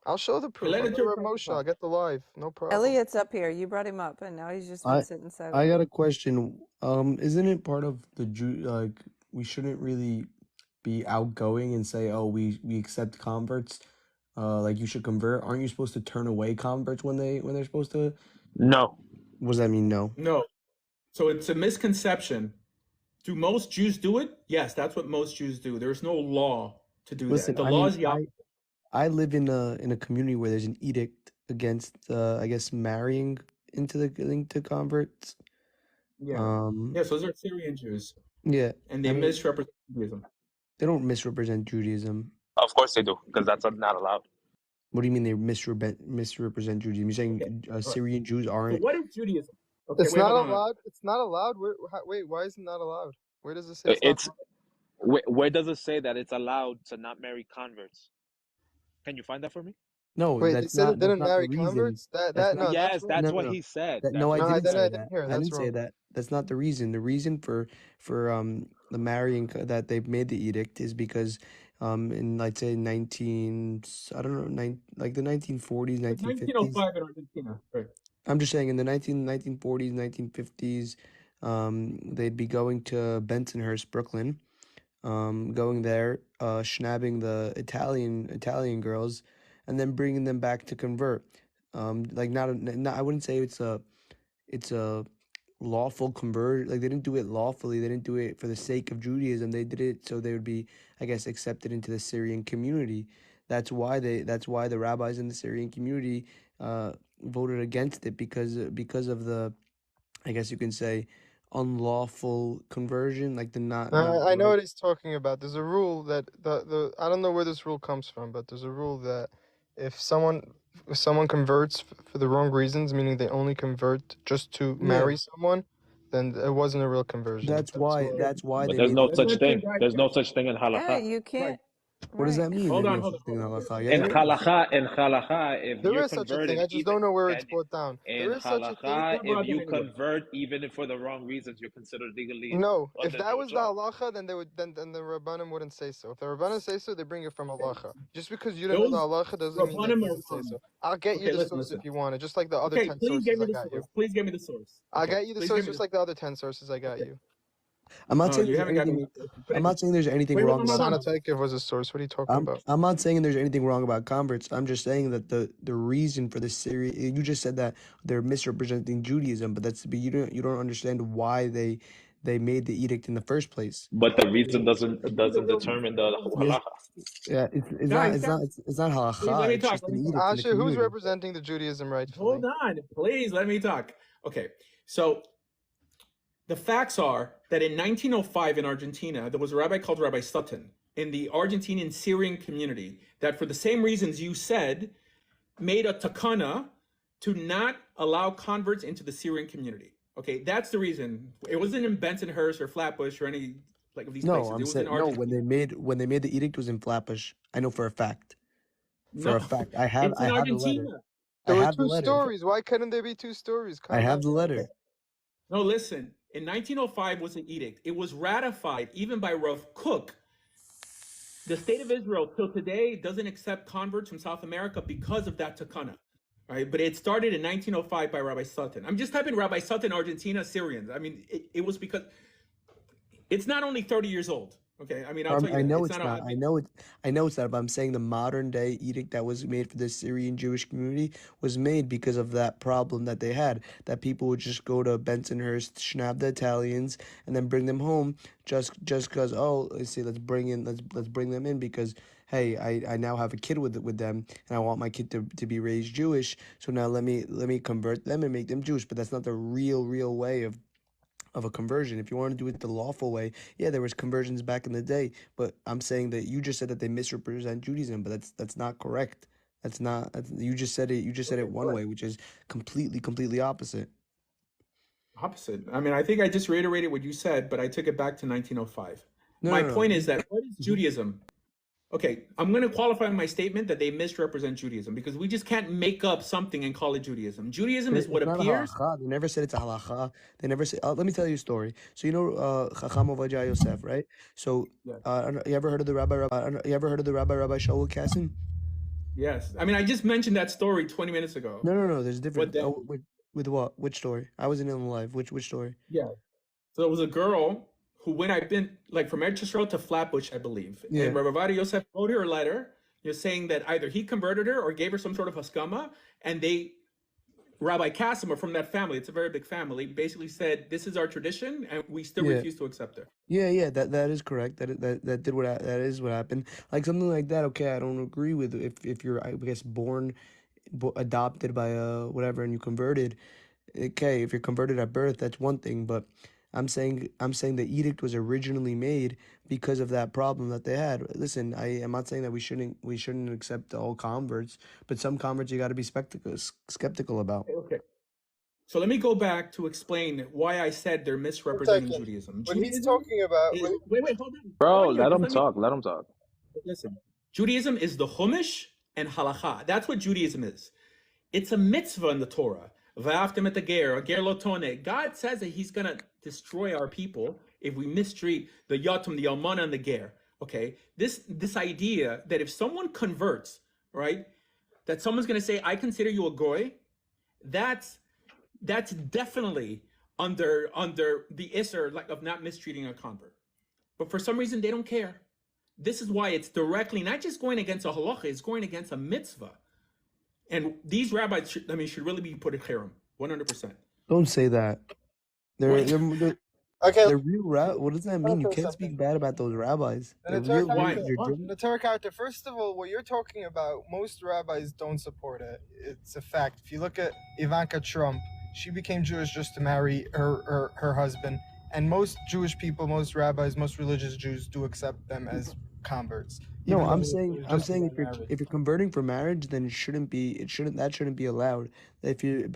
I'll show the proof. Let I'll it get to Reb Moshe. I'll get the live. No problem. Elliot's up here. You brought him up, and now he's just been I sitting I got a silently. question. Isn't it part of the Jew like we shouldn't really be outgoing and say, oh, we accept converts. Like you should convert. Aren't you supposed to turn away converts when they're supposed to? No. What does that mean? No. No. So it's a misconception. Do most Jews do it? Yes, that's what most Jews do. There's no law to do Listen, that. The I law mean, is the opposite. I live in a community where there's an edict against I guess marrying into converts. Yeah. Yes, those are Syrian Jews, Yeah. and they I mean, misrepresent Judaism. they don't misrepresent Judaism. Of course they do, because that's not allowed. What do you mean they misrepresent Judaism? You're saying Okay. All right. Syrian Jews So aren't? what is Judaism? Okay, It's wait, not hold on. allowed. It's not allowed. Wait, why is it not allowed? Where does it say it's not It's allowed? where does it say that it's allowed to not marry converts? Can you find that for me? No, Wait, they that's said it not didn't the marry reason. converts? That That's that not no, that's Yes, wrong. that's no what no. he said. No, I No, didn't say I that. didn't hear it. I That's didn't say wrong. that. That's not the reason. The reason for the marrying that they've made the edict is because in like say 19 I don't know like the 1940s, It's 1950s. 1905 in Argentina. Right. I'm just saying in the 1940s, 1950s, they'd be going to Bensonhurst, Brooklyn, going there, schnabbing the Italian girls, and then bringing them back to convert. Like not I wouldn't say it's a lawful convert. Like they didn't do it lawfully. They didn't do it for the sake of Judaism. They did it so they would be, I guess, accepted into the Syrian community. That's why the rabbis in the Syrian community voted against it because of the, I guess you can say, unlawful conversion, like the not I know like what he's talking about. There's a rule that the I don't know where this rule comes from, but there's a rule that if someone converts for the wrong reasons, meaning they only convert just to yeah. marry someone, then it wasn't a real conversion. That's why Okay. But they there's made no the Let's such not say thing. guys. There's no such thing in Yeah, halakha. you Right. can't. What does Right. that mean? Hold There's on, no hold such on, thing in hold on. halakha. Yeah, In there is. halakha, if There you're is such a thing. converting I just even don't know where it's and brought down. in There is such a thing. halakha, Who if brought that you anyway? convert even if for the wrong reasons, you're considered legally No, if under that Jewish was the law. halacha, then they would then the rabbanim wouldn't say so. If the rabbanim say so, they bring it from halacha. Just because you don't know the Those halacha doesn't mean that Rabbanim they are would say wrong. so. I'll get you Okay, the listen, source listen. if you want it, just like the other Okay, 10 please get sources me I the got you. source. Please get me the source. I'll Okay, get you the please source get me just the like the other 10 sources I got Okay. you. I'm not No, saying you there's haven't got anything. me. I'm not saying there's anything Wait, wrong hold on, about. hold on. Sanataikiv was a source. What are you talking about? I'm not saying there's anything wrong about converts. I'm just saying that the reason for the Syrian. You just said that they're misrepresenting Judaism, but but you don't understand why they made the edict in the first place. But the reason Let's doesn't get the real determine the Yes, halacha. yeah, guys, guys, it's not please let halacha. me It's talk. just Let an me talk. edict in the Asha, who's community. representing the Judaism rightfully? Hold on, please let me talk. Okay, so the facts are that in 1905 in Argentina, there was a rabbi called Rabbi Sutton in the Argentinian Syrian community that, for the same reasons you said, made a takana to not allow converts into the Syrian community. Okay, that's the reason. It wasn't in Bensonhurst or Flatbush or any like of these No, places. I'm It was in saying no. Argentina. When they made the edict was in Flatbush. I know for a fact. For No, a fact, it's I in have the letter. Argentina. I There were have the two letter. stories. Why couldn't there be two stories? I Calm have down. the letter. No, listen. In 1905 was an edict. It was ratified even by Rav Kook. The state of Israel till today doesn't accept converts from South America because of that takana. Right? But it started in 1905 by Rabbi Sutton. I'm just typing Rabbi Sutton, Argentina, Syrians. I mean, it was because it's not only 30 years old. Okay, I mean, I'll tell you I that. know It's it's not. not. I know it's not. But I'm saying the modern day edict that was made for the Syrian Jewish community was made because of that problem that they had. That people would just go to Bensonhurst, schnab the Italians, and then bring them home just because let's bring them in because hey I now have a kid with them and I want my kid to be raised Jewish. So now let me convert them and make them Jewish. But that's not the real way of a conversion. If you want to do it the lawful way, yeah, there was conversions back in the day, but I'm saying that you just said that they misrepresent Judaism, but that's not correct. You just said it. You just said Okay, it one what? way, which is completely opposite. Opposite. I mean, I think I just reiterated what you said, but I took it back to 1905. No, My no, no. point is that what is Judaism? Okay, I'm going to qualify my statement that they misrepresent Judaism because we just can't make up something and call it Judaism. Judaism is what It's not a appears. halacha. They never said it's a halacha. They never said. Let me tell you a story. So you know, Chacham Ovadia Yosef, right? So, Yeah. you ever heard of the Rabbi Shaul Kassin? Yes. I mean, I just mentioned that story 20 minutes ago. No. There's But different. then, Oh, with what? Which story? I wasn't in the live. Which story? yeah. So it was a girl who, when I've been like from Eretz Yisrael to Flatbush, I believe, Yeah. and Rabbi Ovadia Yosef wrote her a letter, saying that either he converted her or gave her some sort of haskama, and Rabbi Casimir from that family, it's a very big family, basically said, "This is our tradition, and we still Yeah. refuse to accept her." Yeah. That is correct. That is what happened. Like something like that. Okay, I don't agree with if you're, I guess, adopted by whatever and you converted. Okay, if you're converted at birth, that's one thing, but I'm saying the edict was originally made because of that problem that they had. Listen, I am not saying that we shouldn't accept all converts, but some converts you got to be skeptical about. Okay. So let me go back to explain why I said they're misrepresenting second. Judaism. What he's Judaism talking about, is, wait, hold on. Bro, Hold on here, let just him let me talk. Let him talk. listen. Judaism is the Chumash and Halacha. That's what Judaism is. It's a mitzvah in the Torah. V'aftem et hager, hager lo tone. God says that He's gonna destroy our people if we mistreat the yatum, the almana, and the ger. Okay, this idea that if someone converts, right, that someone's gonna say, "I consider you a goy," that's definitely under the isser, like, of not mistreating a convert. But for some reason they don't care. This is why it's directly not just going against a halacha; it's going against a mitzvah. And these rabbis, should really be put in cherem, 100%. Don't say that. They're What? they're, okay, they're real What does that mean? You say can't speak something. bad about those rabbis. They're And the Torah real. Why? They're Why? the Torah character. First of all, what you're talking about, most rabbis don't support it. It's a fact. If you look at Ivanka Trump, she became Jewish just to marry her husband. And most Jewish people, most rabbis, most religious Jews do accept them as converts. No, even I'm though saying it was I'm just saying about marriage. if you're converting for marriage, then that shouldn't be allowed. If you're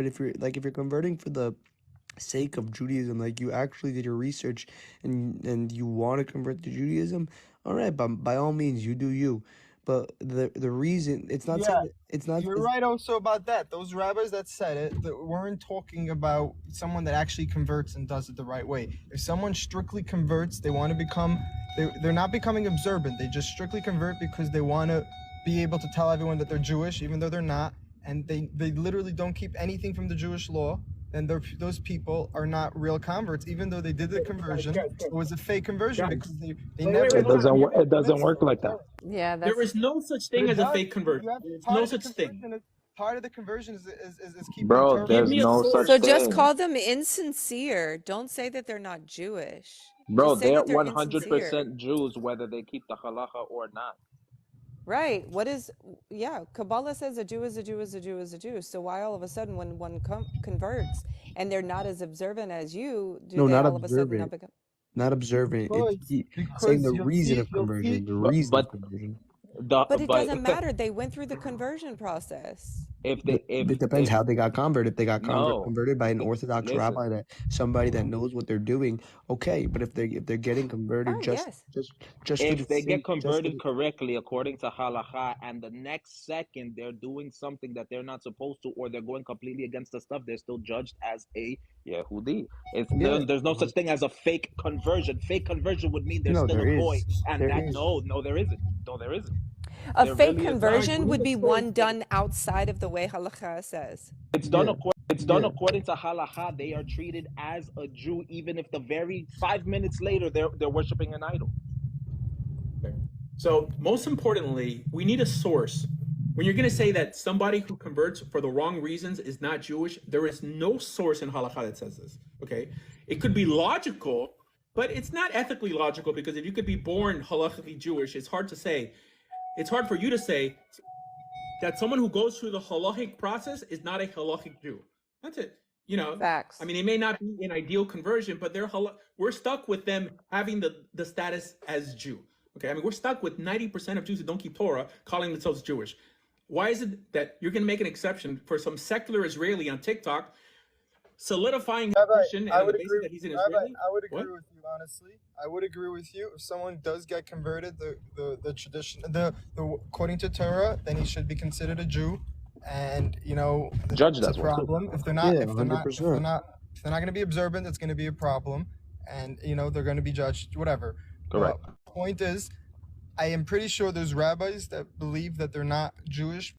converting for the sake of Judaism, like you actually did your research and you want to convert to Judaism, all right, by all means you do you. But the reason it's not saying Yeah, that, it's not you're it's, right also about that. Those rabbis that said it that weren't talking about someone that actually converts and does it the right way. If someone strictly converts, they want to become, they're not becoming observant. They just strictly convert because they want to be able to tell everyone that they're Jewish, even though they're not. And they literally don't keep anything from the Jewish law. And those people are not real converts, even though they did the conversion. It was a fake conversion Guys, because they wait, never. It doesn't work. It doesn't work like that. Yeah, there that's is no such But thing it as a does. fake conversion. You have There's part no of the such thing. conversion. Part of the conversion is keeping Bro, Torah. Give there's me a no source. such so just thing. call them insincere. Don't say that they're not Jewish. Bro, Just say they're that they're insincere. 100% Jews, whether they keep the halacha or not. Right. Kabbalah says a Jew is a Jew is a Jew is a Jew. So why all of a sudden when one converts and they're not as observant as you, do no, they not all of a sudden not observant, become not observant. It's saying the reason of conversion, the reason of conversion. But it But doesn't matter. They went through the conversion process. if It depends how they got converted. If they got no, converted by an Orthodox listen. rabbi, somebody that knows what they're doing, okay. But if they're getting converted Oh, just yes. for the If they get sake, converted correctly according to halacha, and the next second they're doing something that they're not supposed to, or they're going completely against the stuff, they're still judged as a Yehudi. yeah, There's no such thing as a fake conversion. Fake conversion would mean they're no, still there a goy, is, and there that is. no, there isn't. No, there isn't. A There fake really is not. conversion would be one done outside of the way halakha says. It's done Yeah, according to halacha. They are treated as a Jew, even if the very 5 minutes later they're worshiping an idol. Okay. So most importantly, we need a source. When you're going to say that somebody who converts for the wrong reasons is not Jewish, there is no source in halakha that says this. Okay, it could be logical, but it's not ethically logical, because if you could be born halachically Jewish, it's hard to say. It's hard for you to say that someone who goes through the halachic process is not a halachic Jew. That's it. Facts. I mean, it may not be an ideal conversion, but we're stuck with them having the status as Jew. Okay, I mean, we're stuck with 90% of Jews who don't keep Torah calling themselves Jewish. Why is it that you're going to make an exception for some secular Israeli on TikTok, solidifying his Christian and on the basis that he's an Israeli? I would agree What? with you, honestly. I would agree with you. If someone does get converted, the tradition, according to Torah, then he should be considered a Jew, and Judge it's a that one too. problem. If they're not, yeah, if they're not 100%. going to be observant, it's going to be a problem, and they're going to be judged. Whatever. Correct. Point is, I am pretty sure there's rabbis that believe that they're not Jewish